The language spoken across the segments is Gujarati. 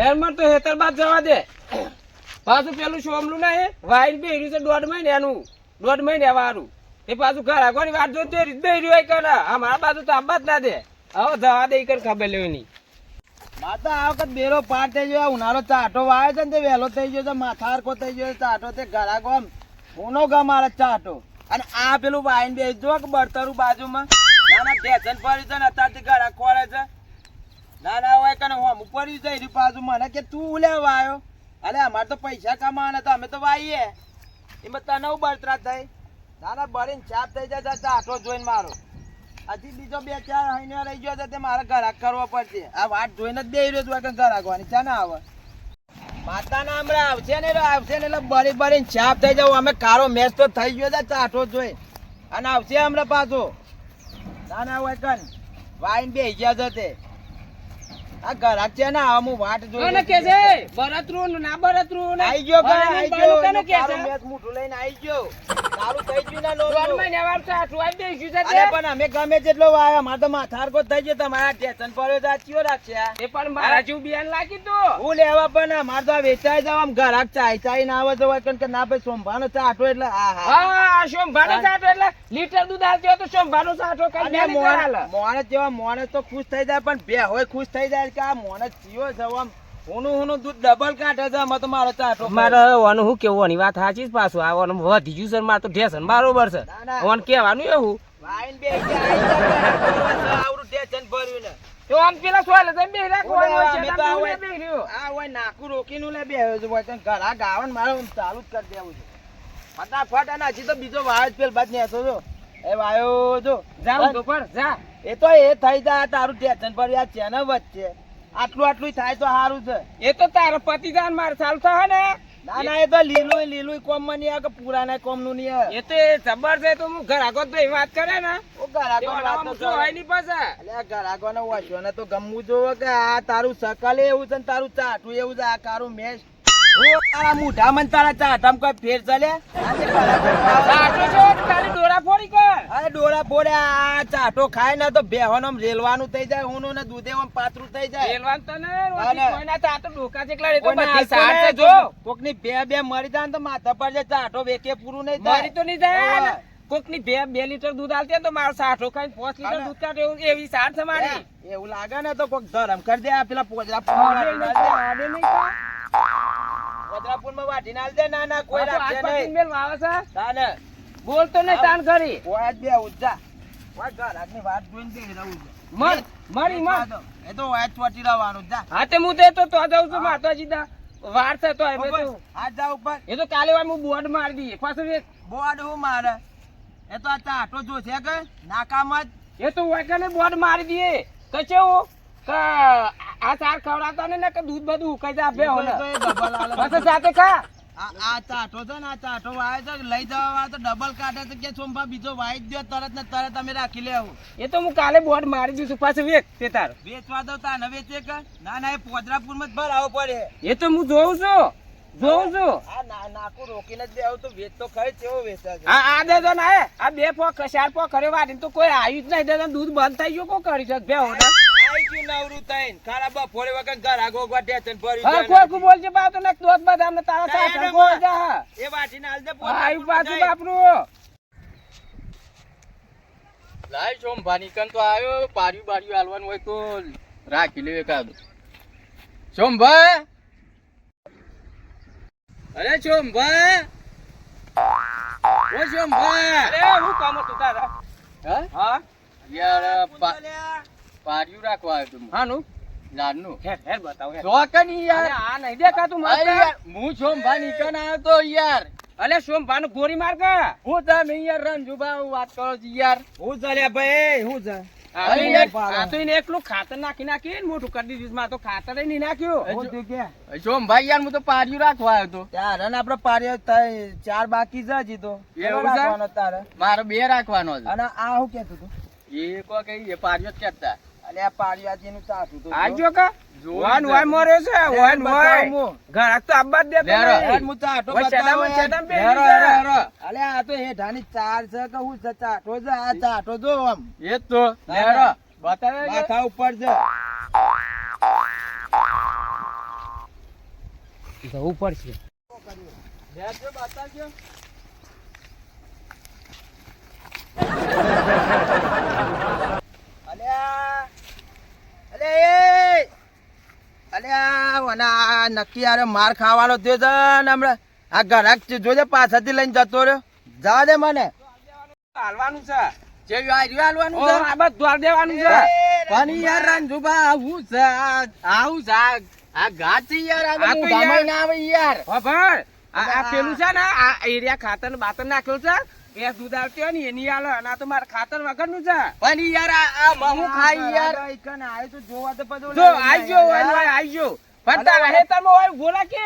એમાં તો હેતર બાદ જવા દે. પાછું પેલું સોમલું ના હે વાઈન બેર્યું છે 1.5 મહિને એનું 1.5 મહિને વાળું એ પાછું ઘર આગળની વાત જોતી બેર્યું હોય કરે અમારા બાજુ તો આબા જ ના દે. હવે જવા દે કઈ ખબર લેવાની. માતા આ વખત બેરો પાર થઈ ગયો. ઉનાળો ચાટો વાવે છે ને તે વહેલો થઈ ગયો છે. માથારકો થઈ ગયો ચાટો તે ઘરાકો આમ ઊનો ગમ મારે ચાટો. અને આ પેલું વાઈન બે જો કે બળતરું બાજુમાં નાના ઢેસન પડ્યું છે ને અત્યારથી ઘરાક ખોરે છે. ના હોય કને હોમ પડ્યું છે એની બાજુ મને કે તું લેવા આવ્યો. અરે અમારે તો પૈસા કમાવાના તો અમે તો વાઈએ એમાં તને બળતરા થઈ. નાના બળીને છાપ થઈ જાય ચાટો જોઈને મારો. હજી બીજો 2-4 મહિના રહી ગયો તે મારે ઘરાક કરવો પડશે. આ વાત જોઈને જ બે રહ્યો છું ઘરાકવાની છે ને આવે માતાના હમણાં આવશે ને એટલે બળીને છાપ થઈ જાવ. અમે કારો મેચ તો થઈ ગયો છે ચાટો જોઈ અને આવશે હમણાં પાછો. ના હોય કન વાઈન બે ગયા છે તે આ ઘરાક છે ને હું વાટ જોઈ કે છે બરતરું ના બરતરું આઈ ગયો આઈ ગયો કારો મેચ મુઠું લઈને આઈ ગયો. સારું થઈ ગયું ને લોન અરે પણ અમે ગમે જેટલો વાયો અમાર તો માથારકો થઈ ગયો. તમારા ટેન્શન પડ્યો તો ચિયો રાખશે એ પણ મારા જેવું બિયાન લાગી તો હું લેવા પણ અમાર તો વેચાઈ જાવ આમ ઘરાક ચાઈ ના આવે તો હોય કે ના ભાઈ સોમભાનો ચાટો એટલે હા સોમભાનો ચાટો એટલે લીટર દૂધ આવતો તો સોમભાનો ચાટો કઈ મોણસ જેવા મોણસ તો ખુશ થઈ જાય પણ બે હોય ખુશ થઈ જાય કે આ મોણસ ચિયો છે આમ હું દૂધ ડબલ કાઢે છે. અમે તો મારો ચાટો મારે ઓનું શું કેવું ની વાત સાચી જ પાછું આવવાનું વધી ગયું છે મારે તો ઢેસન બરોબર છે ઓન કેવાનું એવું વાઈન બે આવરું ટેન્શન ભર્યું ને તો આમ પેલા સોલે તમે બે રાખવાનું આ હોય નાકુ રોકીને લે બેહ્યો છે હોય ઘરા ગાવન મારે ચાલુ જ કરી દેવું છે ફટાફટ. અને હજી તો બીજો વાયો જ પેલ બાદ નેસો છો એ વાયો જો જાવ તો પર જા એ તો એ થઈ જાય તારું ટેન્શન ભર્યું આ છે ને વચ્ચે આટલું થાય તો સારું છે. એ તો તારા પતિ જાન મારે ચાલુ થાય ને ના એ તો લીલું કોમ માં નહીં આવે કે પુરાના કોમ નું નહીં આવે. એ તો જબર છે તો હું ઘર આગળ તો એ વાત કરે ને ઓ ઘરાકો વાત તો હોય નહીં પાછા એટલે ઘરાકો ને વાંચો ને તો ગમવું જોવે કે આ તારું સકલે એવું છે ને તારું ચાટું એવું છે. આ કારું મેચ તારા મુઢા મને તારા ચાટામ કોઈ ફેર ચાલે ડોરા ફોડી કર. અરે ડોરા ફોડે આ ચાટો ખાય ને તો બેહોન રેલવાનું થઈ જાય. હું ને દૂધે પાતરું થઈ જાય. રેલવાનું તો ને કોઈના ચાટો ડોકા જેટલા રેતો બધી સાચે જો કોક ની બે મરી જાય ને તો માથા પર જે ચાટો વેકે પૂરું નહીં થાય. મરી તો નહીં જાય. કોક ની 2 લીટર દૂધ આલતી તો મારો સાઠો ખાઈને 5 લીટર દૂધ કાઢે એવી સાઠ છે મારી. એવું લાગે ને તો કોક ધરમ કરી દે. આ પેલા પોજરાપુર માં વાટી નાલ દે. ના કોઈ રાખશે નહીં. બોલતો નહીં તાન કરી કોઈ બે ઉજા ઘરાક ની વાત જોઈને બે રહું મરી એ તો વાચ ચોટી રહેવાનું જા. હા તે હું તો જાઉં છું માતા સીધા વાર છે તો આ જા ઉપર એ તો કાલે વાર હું બોર્ડ મારી દઈએ પાછું બોર્ડ હું મારે એ તો આ ચાટો જોશે કે નાકામ જ એ તો વાયકાને બોર્ડ મારી દઈએ તો કેવું કે આ ચાર ખવડાવતા ને કે દૂધ બધું ઉકાઈ જાય બે હોને પાછો સાથે ખા. આ ચાટો છે ને આ ચાટો વાય છે લઈ જવા વાળા તો ડબલ કાઢે છે કે સોમભા બીજો વાઈ દો તરત ને તરત અમે રાખી લેવું. એ તો હું કાલે બોર્ડ મારી દઈશું પાછું વેચ તે તાર વેચવા દો તાર વેચે કે ના એ પોજરાપુર માં જ ભરાવો પડે. એ તો હું જોઉં છું આ નાકુ રોકીને જ દેવું તો વેચ તો ખરી કેવો વેચા છે. આ દેજો ને આ 2 પોક 4 પોક કરે વાડીને તો કોઈ આવ્યું જ નહીં દેજો દૂધ બંધ થઈ ગયું કો કરી છે બે હોને આઈ ગયું નવરું થઈને ખરાબ બપોરે વગર ઘર આગો ટેન્શન ભર્યું હા કોઈ બોલજે બા તો ને દોત બદામ ને તારા સાથ ગો જા એ વાટીને હાલ દે આયુ પાછું બાપરું લાય સોમભાની કન તો આવ્યો પાડ્યું હાલવાનું હોય તો રાખી લે એકાદું. સોમભા અરે સોમભા ઓ સોમભા અરે હું કામ હતું તારા હા યાર પાડ્યું રાખવા આવ્યો તું. હાનું નાનું હેર બતાવ હેર જો કે નહીં યાર આ નહીં દેખાતું અરે મારે યાર હું સોમભાની કન આવ્યો તો યાર. અલે સોમ ભાનું ગોરી માર કે હું તમે યાર રંજુભા વાત કરો છો યાર. હું ચાલ્યા ભાઈ હું જા આ તો એને એકલું ખાતર નાખી મોટું કરી દીધું માં તો ખાતર નહીં નાખ્યું. સોમભાઈ યાર હું તો પાડ્યું રાખવા આવ્યો તો. ત્યારે આપડે પાડ્યો 4 બાકી છે હજી તો એવું છે? તારે મારે 2 રાખવાનો છે. અને આ હું કેતું તું એ કો કઈ પાડ્યો જ કેતા અને આ પાડ્યાજી નું ચાટું તો આજો કા વાન વાય મરે છે વાન વાય ઘરાક તો આબાદ દે હું ચાટો બતાવો અલે આ તો હેઠાની 4 છે કે હું ચાટો છે. આ ચાટો જો આમ એ તો લેરો બતાવે માથા ઉપર છે જવું પડશે. બેસજો, બતાવજો. અલ્યા અલે અલ્યા વના નક્કી યાર માર ખાવાનો થયો છે ને હમણાં આ ઘરાક જોજે પાછળથી લઈને જતો રહ્યો. જવા દે મને. હાલવાનું છે. જેવી આર્યું હાલવાનું ઓ, છે. આ બધું હાલ દેવાનું છે. પણ યાર રંજુભા આવું છે, આવું છે. આ ઘાટ છે યાર, આ તો આ તો મોઢામાં યાર- ના આવે યાર. ખબર? આ પેલું છે ને, આ એરિયા ખાતર ને બાતર નાખેલું છે. એ દૂધ આવતી હોય ને એની હાલે, અને આ તો મારે ખાતર વગરનું છે. પણ યાર આ મહુ ખાઈ યાર. આય તો જોવા તો બધું જો આઈ ગયો હોય ને આઈ ગયો. પણ તારા હેતરમાં હોય ગોલા કે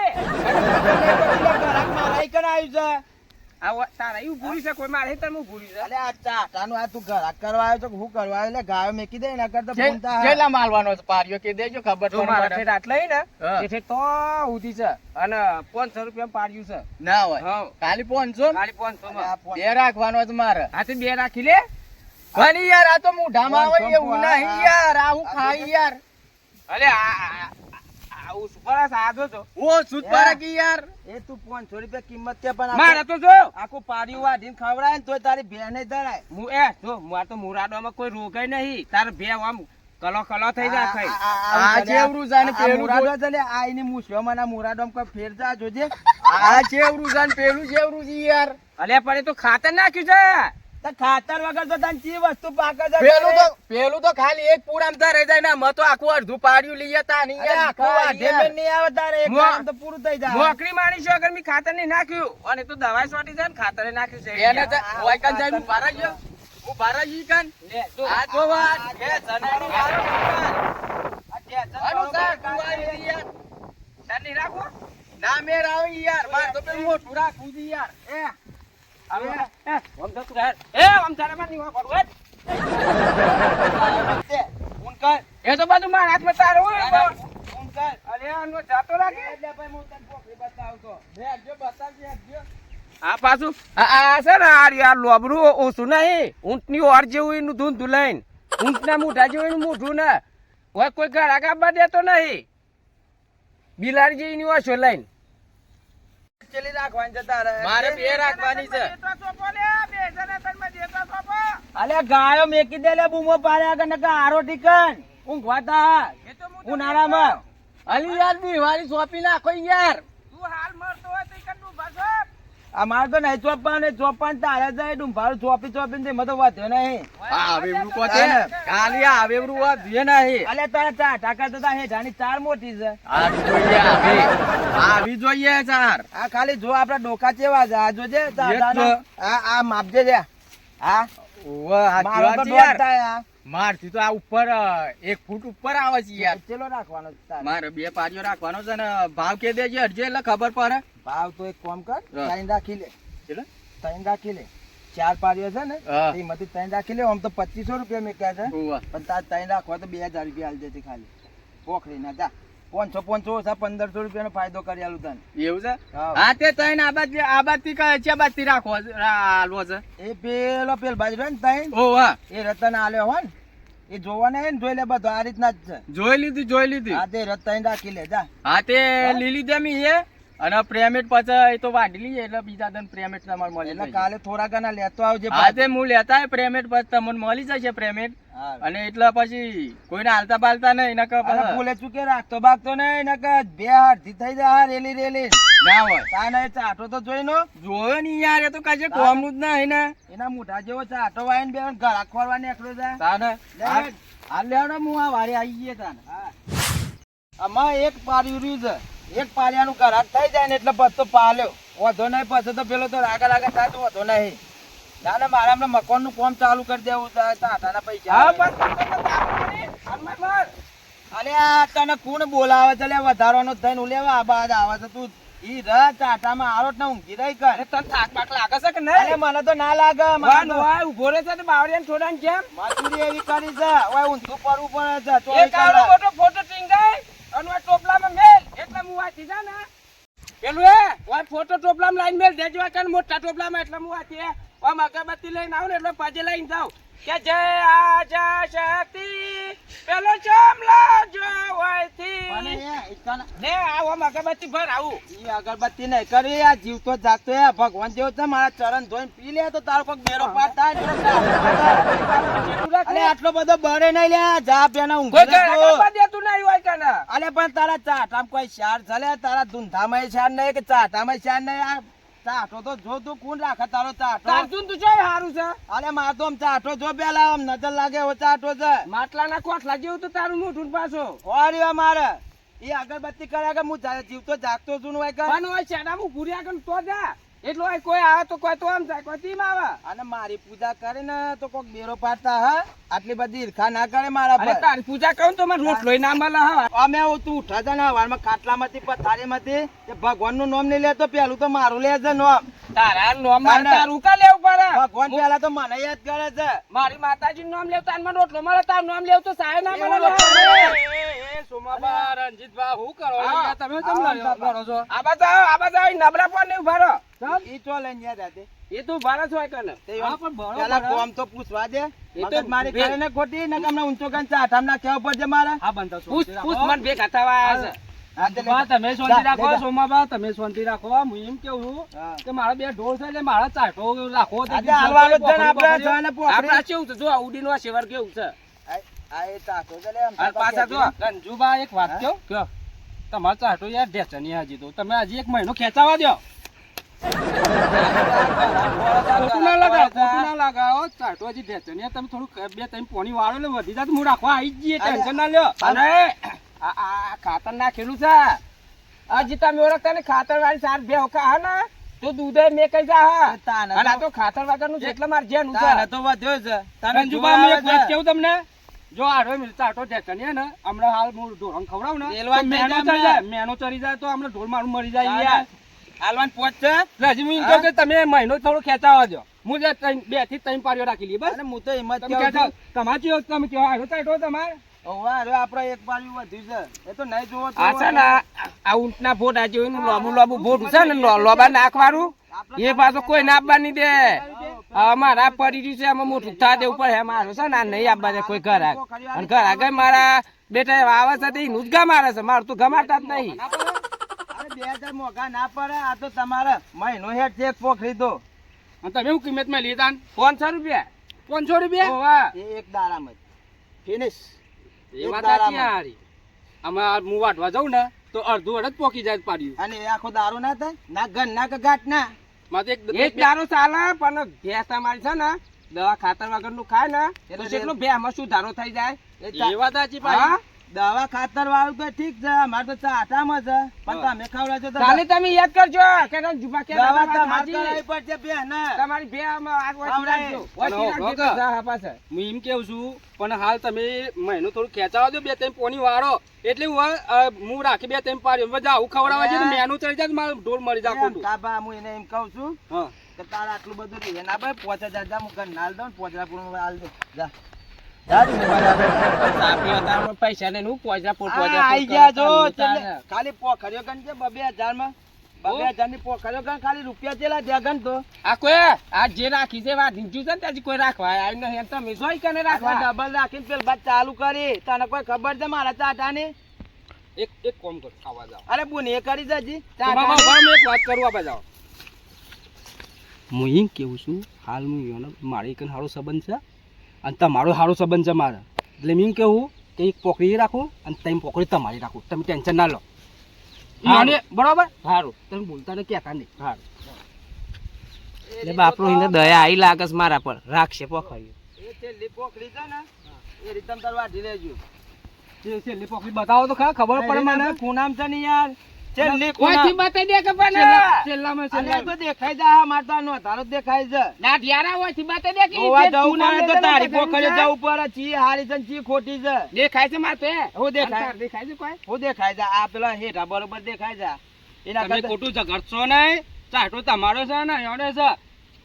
ઘરાક મારા ઈ કણ આવ્યું છે. આ તારા એવું ભૂલી છે, કોઈ મારે હેતરમાં ભૂલી છે. અલે આ ચાટાનું આ તું ઘરાક કરવા આવ્યો છો કે હું કરવા આવ્યો? એટલે ગાયો મેકી દે એના કરતા જે- ભૂલતા હા. જેટલા માલવાનો છે પાર્યો કે દેજો ખબર જો પડે મારા મને. ઠેઠ આટલા ઈ ને હા. એટલે તો ઉધી છે અને 500 રૂપિયા પાડ્યું છે. ના હોય હા. ખાલી 500 ખાલી 500 અલે આ માં. પોન- બે રાખવાનો છે મારે. હાથે બે રાખી લે. પણ યાર આ તો મોઢામાં આવે 500 એવું નહીં યાર, આવું ખાઈ યાર. અલે આ ઉપર સાદો છો. ઓ સુત પારે કે યાર. એ તું 500 રૂપિયા કિંમત છે પણ મારે તો જો આખું પાડ્યું વાઢીને ખવડાય ને તોય તારી બેને ધરાય. હું જો માર તો મુરાદોમાં કોઈ રોકાય નહીં. તાર બે આમ કલો કલો થઈ જાય ખાઈ. આ જેવડું છે ને પેલું મુરાદો છે લે, આ એની મૂછોમાં ના મુરાદોમાં કોઈ ફેર જા જોજે. આ જેવડું છે ને પેલું જેવડું છે યાર. અલે પણ એ તો ખાતર નાખ્યું છે. તો ખાતર વગર તો તને ચી વસ્તુ પાકે છે? પેલું તો ખાલી એક પૂરામ રહી જાય ને મતો આખું અડધું પાડ્યું લઈએ તા નહીં અરે યાર. આખું વાઢે મેં નહીં આવે તારે એક મો- કામ તો પૂરું થઈ જાય. નોકરી માણી છે અગર મેં ખાતર નહીં નાખ્યું અને તો દવાઈ સોટી જાય ને ખાતરે નાખ્યું છે. એને તો વાયકન જાય હું ભારા ગયો. હું ભારા ગઈ કન. લે, જો. આ જો વાત. એ જનાની વાત છે. આ ઠેચર અનુસાર કરો તું આવી તી યાર. તાર નહીં રાખો? ના મેર આવે યાર. માર તો પેલું મોટું રાખવું છે યાર. આમ તો તું હેડ. આમ તારામાં નહીં હોય પડવું, હેડ. તે, ઊન કર, એ તો બધું મારા હાથમાં તારું હોય. ઊન કર. અરે આનો જાતો રાખે. એટલે ભાઈ હું તને પોખરી બતાવતો. બેસજો, બતાવજો, બેસજો. આ પાછું આ છે ને આ યાર લોબરું ઓછું નહીં. ઊંટની ઓર જેવું એનું ધૂંધું લઈને ઊંટના મોઢા જેવું એનું મોઢું ને હોય કોઈ ઘરાક આપવા દેતો નહીં. બિલાડી જેવી ની ઓછો લઈને ચેલી રાખવાની છે તારે? મારે બે રાખવાની છે. અલે ગાયો મેકી દે લે, બૂમો પાડ્યા કે નકા હારો ઠીકન ઊંઘવા તા ઉનાળામાં. અલી યાર દિવાળી સોંપી નાખો યાર. અમારે તો નહીં ચોપવાનું, ચોપવાનું તારે જાય ડુંભારું ચોપી ચોપીને તે મને તો વધ્યો નહીં. આવે એવું કહો છે. ખાલી આવે એવું વાત જોઈએ નહીં. અલે તારા ચા ટાકા તો હે જાની ચાર મોટી છે. આવી જોઈએ આવી જોઈએ ચાર. આ ખાલી જો આપડા ડોકા ચેવા છે આ જોજે એ જ દાદાના. તો. આ માપજે લે. હા ઓવે આ મારો તો કેવા છે દોઢ યાર. થાય આ. મારથી તો આ ઉપર 1 ફૂટ ઉપર આવે છે યાર. ચેલો રાખવાનો છે તારે? મારે બે પારીઓ રાખવાનો છે ને ભાવ કે દેજે અડજે એટલે ખબર પડે. ભાવ તો એક કામ કર, હા. ત્રણ રાખી લે. કેટલા? ત્રણ રાખી લે. ચાર પારીઓ છે ને હા. એમાંથી ત્રણ રાખી લે. આમ તો 2500 રૂપિયા મેક્યા છે, ઓવે. પણ તાર ત્રણ રાખવા તો 2000 રૂપિયા હાલ દેતી ખાલી પોખરી ના જા. 500 ઓછા 1500 રૂપિયાનો ફાયદો કરી આલું તને. એવું છે. હા. હા તે તઈને આ બાજથી છે બાજથી રાખવો હાલવો છે. એ પેલ બાજુ રહ્યો ને ત્રણ, ઓવે એ રતન આલ્યો હોય ને એ જોવાને હે ને જોઈ લે બધું આ રીતના જ છે. જોઈ લીધી. હા તે રતન રાખી લે જા. હા તે લીલી દેમી છે અને પ્રેમેટ પછી એ તો વાઢી લઈએ એટલે બીજા દન પ્રેમેટ તમારે મળી એટલે જશે. કાલે થોડા ઘણા લેતો આવજે. હા તે હું લેતા આય પ્રેમેટ પછી તમને મળી જશે પ્રેમેટ. હા. અને એટલે પછી કોઈને હાલતા બાલતા નહીં એના કર અરે ભૂલે ચૂકે રાખતો બાગતો નહીં ને કે બે હાથથી થઈ જાય રેલી ના હોય. તાને ચાટો તો જોઈ નો. જોયો નહીં યાર એ તો કશે કોમનું જ નહીં ને. એના મોઢા જેવો ચાટો વાઈને બે ઘર ખોરવા નીકળ્યો છે. તાને લે. હાલ લેવડો હું આ વારે આવી ગયે તાને. આમાં એક પાર્યું રહ્યું છે, એક પારિયાનું ઘરાક થઈ જાય ને એટલે પછી તો પાલ્યો વધો નહીં. પછી તો પેલો તો રાગા થાય તો વધો નહીં. ના ને મારે હમણાં મકાનનું કામ ચાલુ કરી દેવું છે, ટાટાના પૈસા હા આવે. પણ અલે આ તને કોણ બોલાવે છે લે? વધારવાનો થઈને હું લેવા આબાદ આવે છે તું. ઈ ર ટાટામાં આરો ને ઊંઘી રહી કર. તને થાક બાક લાગે છે કે અરે નહીં? મને તો ના લાગે. વાન વાય ઉભો રહે છે તો બાવળિયાને છોડાને જેમ મજૂરી એવી કરી છે, ઓય ઊંધું પડવું પડે છે. એક આવડો મોટો ફોટો ટીંગાય અને આ ટોપલામાં મેલ એટલે હું વાંચી જા ને પેલું ઓય ફોટો ટોપલામાં લાઈન મેલ દેજો આ કાન મોટા ટોપલામાં એટલે હું વાંચી ઓમ અગરબત્તી લઈને આવું ને એટલે પાજે લઈને જાઉં કે જય આજા શક્તિ પેલો ચોમલો જો હોયથી. અને એ ઈકાના ને આવો અગરબત્તી ભર આવું. ઈ અગરબત્તી નહીં કરી આ જીવતો જાગતો એ ભગવાન જેવો છે મારા ચરણ ધોઈને પી લે તો તારો કોઈક બેરો પાર થાય. અરે આટલો બધો બરે નહીં લે જા પેના ઊંઘ કોઈ ઘર આગળ દેતું નહીં હોય કે ના. અરે પણ તારા ચાટામાં કોઈ શાર ચાલે તારા ધૂંધામાં શાર નહીં કે ચાટામાં શાર નહીં આ ચાટો તો જો તું કોણ રાખે તારો ચાટો તારતું તું ચોય હારું છે. અરે માર તો આમ ચાટો જો પેલા આમ નજર લાગે એવો ચાટો છે માટલાના કોઠલા જેવું તો તારું મોઢું પાછો. ઓરી મારે એ અગરબત્તી કર્યા કે હું જીવતો જાગતો છું ને હોય કે પણ હોય શેડામાં ભૂર્યા કર તો જા. એટલો હોય કોઈ આવે તો કોઈ તો આમ જાય કોઈ તેમ આવે. અને મારી પૂજા કરે ને તો કોક બેરો પાડતા હા આટલી બધી ઈર્ખા ના કરે મારા અરે પર તારી પૂજા કરું તો મને રોટલોય ના મળે હા. અમે તું ઉઠા જા ને વારમાં ખાટલામાંથી પથારીમાંથી તે ભગવાનનું નામ નહીં લેતો પેલું તો મારું લે છે નામ તારા નોમ મારે તારું કા લેવું પડે. ભગવાન પેલા તો મને યાદ કરે છે મારી માતાજીનું નામ લેવું તાર મને રોટલો મળે તારું નામ લેવું તો સાહેબ ના એવું મળે. નથી. સોમાબા રણજીતભાઈ હું કરો હા. તમે કેમ લડો છો? આ બાજુ નબળા પર નહીં ઉભા રહો. ઈ ચો લઈને યાદ હતી એ તું ભારત હોય કને. તે હા, પણ બરોબર. પેલા કોમ તો પૂછવા દે એ તો મગજ મારી ભે- કરે ને ખોટી ને તમને ઊંચો કરીને ચાઠામ નાખ્યા ઉપર છે મારે હા બંધો છો. પૂછ પૂછ મને ભેગા થવા આવ્યા છે. હા, તે બા, તમે શાંતિ જા, રાખો જા. સોમાબા તમે શાંતિ રાખો હું એમ કેવું હા. કે મારા બે ઢોર છે એટલે મારા ચાટો રાખો આજે હાલવાનું જ છે ને આપણે જોઈને આપડા પોખરી. કેવું છે જો ઉડીનો આ શેવર કેવું છે. આ એ ચાટો છે લે, આમ અને પાછા જો રંજુબા એક વાત હા? કહું કયો. તમારા ચાટો યાર ઢેચની હજી તો તમે હજી એક મહિનો ખેંચાવા દો ખોટું ના લગાવો ખોટું ના લગાવો ચાટો હજી ઢેચની તમે થોડું બે ત્રણ પોણી વાળો એટલે વધી જાય તો હું રાખવા આવી જ જઈએ ટેન્શન ના લ્યો અને આ ખાતર નાખેલું છે. હજી તમે ઓળખતા ને ખાતર વાળી સાર બે હોકા હા ને તો દૂધે મેં કઈ જા હા. તાને અને આ તો- તો ખાતર વગરનું છે એટલે મારે જેનું તાને છે. તો વધ્યો છે તને રંજુબા હું એક જોવા વાત આવે કેવું તમને જો આરો ચાટો ઢેચની ને હમણાં હાલ હું ઢોરણ ખવડાવું ને રેલવા તો જ મેનો નહીં ચડી જાય. જાય મેનો ચડી જાય તો હમણાં ઢોર મારું મરી જાય તાને યાર હાલવાન પોચ છે એટલે હજી હું એમ કહું કે તમે મહિનો થોડો ખેંચાવા દો હું જે બે થી ત્રણ પારીઓ રાખી લઈએ બસ અને હું તો હિંમત તમે કેવું ખેંચાવ છું. તમારે કેવો તમે કેવો આરો ચાટો તમારે ઓવે, હવે આપણે એક બાજુ વધ્યું છે એ તો નહીં જોવો તો આ છે ને આ ઊંટના ફોટા જેવું લોબુ લોબુ ફોટું છે ને લોબા નાખવાનું એ પાછો કોઈ ના આપવા નહીં દે. અમારા પડી રહ્યું છે આમાં મોટું થા દેવું પડે મારું છે ને આ નહીં આપવા દે કોઈ ઘર આગળ. અને ઘર આગળ મારા બેટા આવે છે તે એનું જ ગા મારે છે મારું તો ગમાડતા જ નહીં. અરે 2000 મોંઘા ના પડે આ તો તમારે મહિનો હેઠ છે એક પોખરી દો અને તમે શું કિંમત માં લીધા 500 રૂપિયા 500 રૂપિયા ઓવા. એ એક દાડામાં જ ફિનિશ એ વાત સાચી હારી આમાં હું વાટવા જાઉં ને તો અડધું અડધ પોકી જાય પાડ્યું અને એ આખો દારૂ ના થાય ના ગન ના કે ગાંઠ ના મારે એક દારૂ ચાલે પણ ભેંસ તમારી છે ને દવા ખાતર વગર નું ખાય ને તો કેટલું ભેંસમાં સુધારો થઈ જાય. એ ચા- એ વાત સાચી હા? પાડી દવા ખાતર વાળું તો ઠીક છે અમારે તો ચાટામાં છે પણ તમે ખવડાવજો તો કાલે તમે યાદ કરજો કે જુબા કે દવા દાદા તમારે હાજી. કરાવી પડશે બે ને તમારી ભે આમાં આગ વાંચી આવડાય. રાખજો. વાંચી અને રાખજો હોગા. તો જા પાસે. હું એમ કેવું છું પણ હાલ તમે મહિનો થોડું ખેંચાવા દો બે ત્રણ પોની વાળો એટલે હું રાખી બે ત્રણ પાડી બધા આવું ખવડાવવા છે મેનું ચડી જાય તો મારું ઢોર મરી જાય એમ ખોટું કાબા હું એને એમ કહું છું હા કે તારે આટલું બધું લઈએ ના ભાઈ 5000 જા હું ઘર નાલ દઉં 5000 પૂરું હાલ દઉં જા જા તું સાપી હતા પણ પૈસા ને નું પોજા પોટ આ પોજા આઈ ગયા જો છેલ્લે ખાલી પોખરીઓ ગણ છે 2000 માં 2000 ની પોખરીઓ ગણ ખાલી રૂપિયા ચેલા જ્યાં ગણ તો આ કોઈ આ જે રાખી છે વાત નીચું છે ને ત્યાંથી કોઈ રાખવા આવી નહીં તમે જોઈ કને આખા રાખવા ડબલ રાખીને પેલ બાદ ચાલુ કરી તને કોઈ ખબર છે મારા ચાટાની એક કોમ કર ખાવા જાવ અરે બોન એ કરી જજી એક વાત કરું આપણે જાઓ હું એમ કેવું છું હાલ હું યોનો મારી એક સારો સંબંધ છે અને તમારો સારો સંબંધ છે મારે એટલે એમ કેવું કે એક પોકરી રાખું અને તમે પોકરી તમારી રાખું તમે ટેન્શન ના લો હારું. યોને બરોબર સારું તમે બોલતા ને કહેતા નહીં સારું એટલે બાપરો એને દયા આવી લાગે છે મારા પર રાખશે પોખરી એ છેલ્લી પોખરી છે ને એ રીતમ તાર વાઢી લેજો છેલ્લી પોકરી બતાવો તો ખબર પડે મને ખૂણામ છે ને યાર છેલ્લી કોઈથી ખૂણામ બતાઈ દે કે પણ છેલ્લામાં અરે છેલ્લા તો દેખાય જા મારતા નો તારો જ દેખાય છે ના યારા હોય થી બતાઈ દે કે જોવા ઈ જે જવું તું ના પડે તો લેતો તારી ને પોખરી છે. જવું પડે ચી હારી છે ને ચી ખોટી છે દેખાય છે માથે હું દેખાય? અંતર દેખાય છે કોઈ હું દેખાય છે આ પેલા હેઠા બરોબર દેખાય છે એના તમે કરતા ખોટું ઝઘડશો નહીં ચાટો તમારો છે ને યોને છે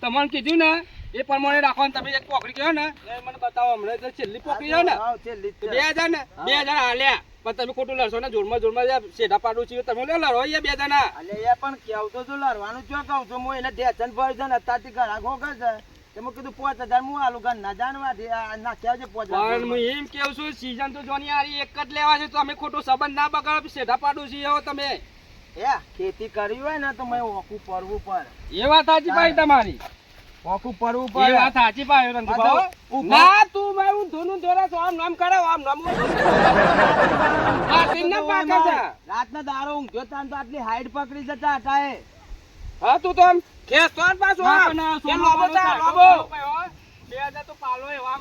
તમને કીધું ને એ પ્રમાણે રાખો ને તમે એક પોકરી કહો ને એ મને બતાવો હમણાં તો છેલ્લી પોકરી છે ને હાવ છેલ્લી જ તો છે. 2000 ને 2000 હાલ્યા પણ તમે ખોટું લડશો ને જોરમાં જે શેઢા પાડું છે તમે લો લડો એ 2 જણા અલે એ પણ કેવું તો છું લડવાનું ચો કહું છું હું એને ઢેચન ભરી છે ને અત્યારથી ઘણા ખોખર છે તે મેં કીધું 5000 હું આલું ઘર ના જાણવાથી નાખ્યા છે 5000 પણ હું એમ કેવું છું સીઝન તો જોની આરી એક જ લેવા છે તો અમે ખોટો સંબંધ ના બગાડો શેઠા પાડું છીએ હો તમે એ ખેતી કરવી હોય ને તો મેં ઓકું પડવું પડે એ વાત સાચી ભાઈ તમારી ઓકું પડવું એ પડે વાત સાચી ભાઈ રંગભાઈ ના તું મારું ધોનું ધોરા છો આમ નામ કરાવ આમ નામ આ તીન પાકે છે રાતના દારો ઊંઘ્યો તાન તો આટલી હાઈટ પકડી જતા હટાએ હા તું તો આમ ખેસ તો પાછો કે લોબો તા લોબો 2000 તો પાલો એવા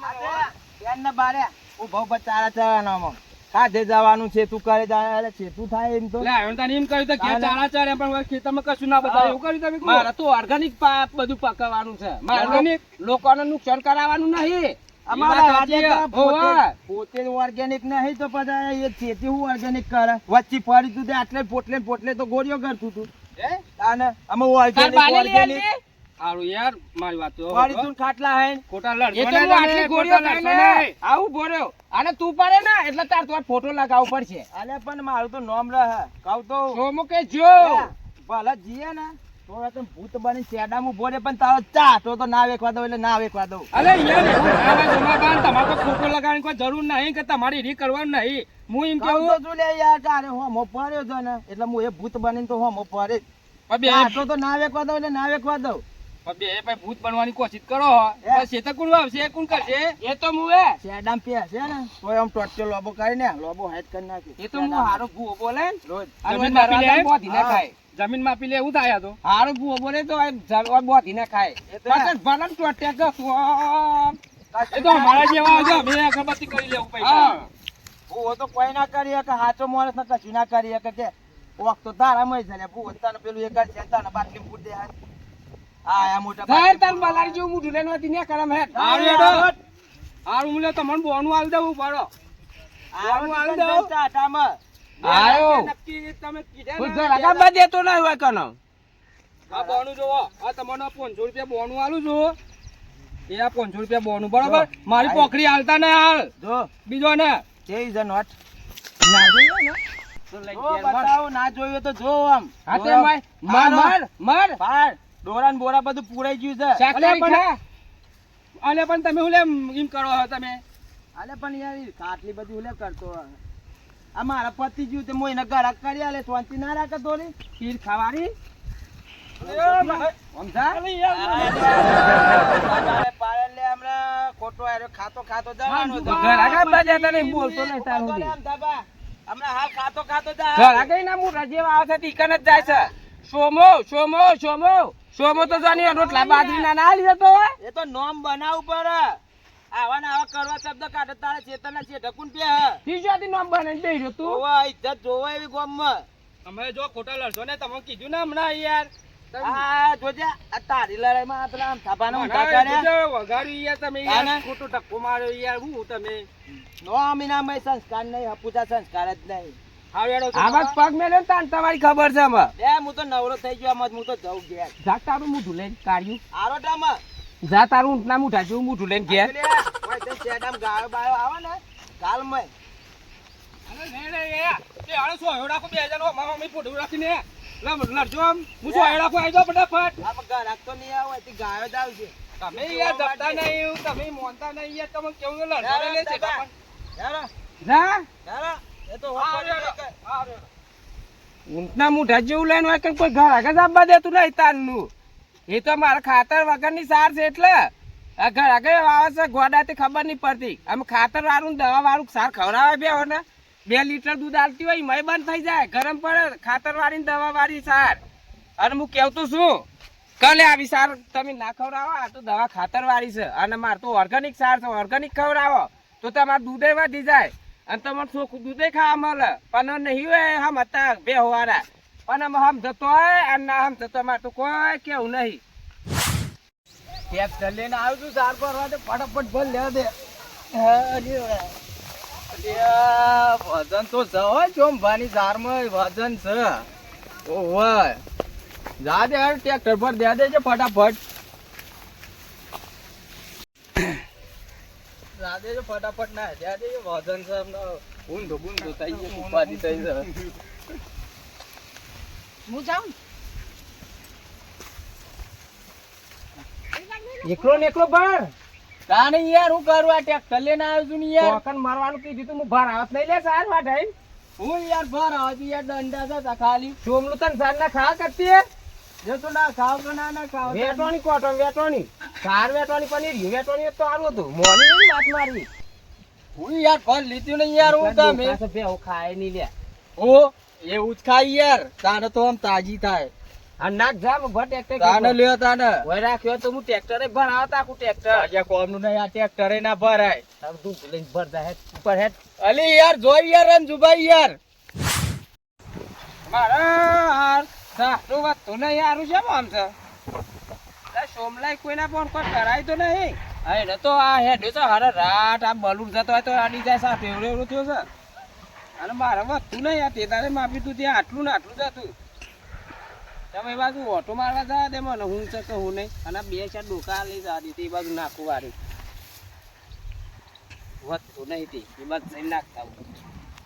બેન ને બારે ઉભો બચારા ચરણોમાં કાઢે જવાનું છે તું કરે જાય છે તું થાય એમ તો લે આવ્યો તને એમ કહ્યું તો કે ચારા ચાર પણ ખેતરમાં કશું ના બતાવ્યું એવું કર્યું તમે મારે તો ઓર્ગેનિક બધું પકવવાનું છે મારે Organic? લોકોને નુકસાન કરાવવાનું નહીં અમારા એ વાત સાચી રાજ્ય છે. હોવે. પોતે ઓર્ગેનિક નહીં તો પછી એ ખેતી હું ઓર્ગેનિક કરે વચ્ચે ફરી તું તે આટલે પોટલે તો ગોળીઓ કરતું તું હે તાને અમે તાર ઓર્ગેનિક બાને લઈ ઓર્ગેનિક આલજે. સારું યાર મારી વાત તો ફરી તું ખાટલા હે ખોટા એ લડશો તો હું આટલી ગોળીઓ નહીં ખાઈને આવું ભર્યો અને તું પડે ને એટલે તાર તો ફોટો લગાવવો પડશે અલે પણ મારું તો નામ રહે કહું તો સોમો કે જો ભલે જીએ ને તો તને ભૂત બની શેડામાં ઉભો રે પણ તારો ચાટો તો ના વેખવા દો એટલે ના વેખવા દો અરે યાર એવું ના હોય જમાદાર તમારે કોઈ ખોટો લગાડવાની કોઈ જરૂર નહીં કે તમારી રી કરવાનું નહીં હું એમ કહું કેવું તો તું લે યાર તારે હોમો પડ્યો છે ને એટલે હું એ ભૂત બનીને તો હોમો પડે જ. બે ચાટો તો ના વેખવા દો એટલે ના વેખવા દો બે ભાઈ ભૂત બનવાની કોશિશ કરો બસ એ તો કોણ આવશે કોણ કરશે એ તો હું એ શેડામ પે છે ને તો આમ ટોટો લોબો કરીને લોબો હાઈટ કરી નાખી એ તો હું હારો ભૂવો બોલે ને રોજ અને જમીન દરવાજા માપી લે? બોધી ના ખાય જમીન માપી લે એવું થાય આ તો હારો ભૂવો બોલે તો બોધી ના ખાય એ તો પાછળ ભલન ટોટ્યા ગયો આમ. એ તો અમારા જેવા આવજો અમે અગરબત્તી કરી લેવું પૈસા હા. ભૂવો તો કોઈ ના કરી શકે હાચો માણસ ને કશું ના કરી શકે કે વખત તો તારા મય છે ભૂવો તને પેલું એક જ છે તને બાટલી ફૂટ દે હાથ આ મોટા ઘર તાર બલાડી જેવું મોઢું લઈને હોતી ને કરમ હેડ. હારું હેડો. હારું મૂલ્ય તમને બોનું આલ દેવું પાડો આવું હાલ દો ચાટામાં આયો. નક્કી તમે કીધા કોઈ ને ઘર આગળ બા દેતો નહીં હોય કનો. આ બોનું જોવો આ તમને 500 રૂપિયા બોનું આલું છું એ આ 500 રૂપિયા બોનું બરાબર મારી પોખરી હાલતા ને હાલ જો બીજો ને જય છે નોટ ના જોયું ને? તો લઈ જો ઘેર માર. બતાવો ના જોયું તો જો આમ હા તે માર, માર, માર. પાડ ડોરા ને બોરા બધું પૂરાઈ ગયું છે શાકભાજી ખા. અલે પણ તમે હું એમ કરો છો તમે અલે પણ યાર ઈ ખાટલી બધી ઉલે કરતો આ મારા પતિ જ્યું તે મોય નગર કરી આલે શાંતિ ના રાખે તોરી ખીર ખાવાની સમજા પાડે લે હમણાં ખોટો આર્યો ખાતો ખાતો જવાનો તો ઘર આગળ બા દેતા નહીં, બોલતો નહીં તાર સુધી. હમણાં હાલ ખાતો ખાતો જા ઘર આગળ ના મોઢા જેવા આવે છે તે ઈકન જ જાય છે. સોમો સોમો સોમો સોમો તો જાની રોટલા બાજરીના ના આલી જતો હોય. એ તો નોમ બનાવવું પડે આવા ને આવા કરવા શબ્દ કાઢે તારે ચેતના છે ઢકુન પે ત્રીજાથી નામ બનાવીને બેહી રહ્યો તું. જોવા ઇજ્જત જોવા એવી ગોમમાં અમે જો ખોટા લડશો ને તમે કીધું ને હમણાં યાર આ જોજે આ તારી લડાઈમાં આ પેલા આમ થાપાના ઊંધા કર્યા વગાડ્યું યાર તમે હા ને? યાર ખોટો ધક્કો માર્યો યાર હું તમે નોમીનામાં સંસ્કાર નહીં હપુચા સંસ્કાર જ નહીં હારું હેડો તો આવા જ પગ મેલ્યો ને તાન તમારી ખબર છે અમે. લે હું તો નવરો થઈ ગયો આમાં હું તો જઉં ઘેર જા તારું મોઢું લઈને કાઢ્યું. આરો ટામાં જા તારું ઊંટના મોઢા જેવું મોઢું લઈને ઘેર. ગાયો બાયો આવે ને ગાલ મય અરે નહીં, નહીં, યાર. એ હાલો શું હેડો રાખો 2000 નો મામા મમ્મી ફોટો રાખીને લડજો આમ હું શું હેડો રાખો આવી જાઓ ફટાફટ આ ઘરાક તો નહીં આવે એથી ગાયો જ આવશે તમે યાર જપતા નહીં તમે મોનતા નહીં યાર તમે કેવું લડશો લે છે યાર જા યાર એ તો ઊંટના મોઢા જેવું લઈને હોય કે કોઈ ઘર આગળ જ આપવા દેતું નહીં તારનું. એ તો મારા ખાતર વગરની સાર છે એટલે આ ઘર આગળ આવે છે ગોડાથી ખબર નહીં પડતી. અમે ખાતર વાળું ને દવા વાળું સાર ખવડાવે બે હોય ને 2 લીટર દૂધ આલતી હોય એમાંય બંધ થઈ જાય. ગરમ પડે ખાતર વાળી ને દવા વાળી સાર. અને હું કેવતો છું કલે આવી સાર તમે ના ખવડાવો આ તો દવા ખાતર વાળી છે અને મારે તો ઓર્ગેનિક સાર છે ઓર્ગેનિક ખવડાવો તો તમારે દૂધે વધી જાય અને તમારે ચોખ્ખું દૂધે ખાવા મળે. પણ નહીં હોય હમ હતા બે હોવાના પણ અમે હમ જતો હોય અને ના હમ જતો અમારે તો કોઈ કેવું નહીં. ટ્રેક્ટર લઈને આવ્યો છું સાર પર ફટાફટ ભર લેવા દે વજન તો છે હો ચોંભાની ઝારમાં વજન છે ઓહો જા દે યાર ટ્રેક્ટર પર દે દેજે ફટાફટ જા દેજો ફટાફટ ના દે દેજે વજન છે હમણાં ઊંધો બુંધો થઈ ગયો ઉપાધી થઈ છે હું જાઉં એકલો ને એકલો ભર તાને યાર હું કરું આ ટ્રેક્ટર લઈને આવ્યો છું ને યાર ટોકન મારવાનું કીધું તું હું ભર આવત નહીં લે સાર વાઢાઈ હું યાર બહાર આવતી યાર દંડા હતા ખાલી સોમલું તને સાર ના ખા કરતી જો તો ના ખાવ કે ના ખાવ વેટવાની કોટો વેટવાની સાર વેટવાની પનીર વેટવાની તો સારું હતું મોની નહીં વાત મારી હું યાર ફળ લીધું ને યાર હું તમે ભેવ ખાય નહીં લે ઓ એવું જ ખાઈ યાર તાને તો આમ તાજી થાય આ નાક જા ભર ટ્રેક્ટર તાને લ્યો તાને ઓય રાખ્યો તો હું ટ્રેક્ટરે ભરાવતા આખું ટ્રેક્ટર આજે કોમનું નહીં આ ટ્રેક્ટરે ના ભરાય તારું તું લઈને ભર જા હેડ ઉપર હેડ અલી યાર જોઈ યાર રંજુભાઈ યાર મારા હાર સારું વાત તો નહીં હારું છે આમ છે સોમલાઈ કોઈના પણ કોઈ કરાય તો નહીં એને તો આ હેડ્યો તો હારે રાત આ બલૂન જતો હોય તો આડી જાય સાથે એવડે એવડું થયો છે અને મારે વધતું નહીં આ તે તારે માપી તું ત્યાં આટલું ને આટલું જતું તમે એ બાજુ ઓટો મારવા જવા દે મને હું છે કે હું નહીં અને બે ચાર ડોકા લઈ જવા દે એ બાજુ નાખું વાળી વધતું નહીં તે એ બાજુ જઈને નાખતા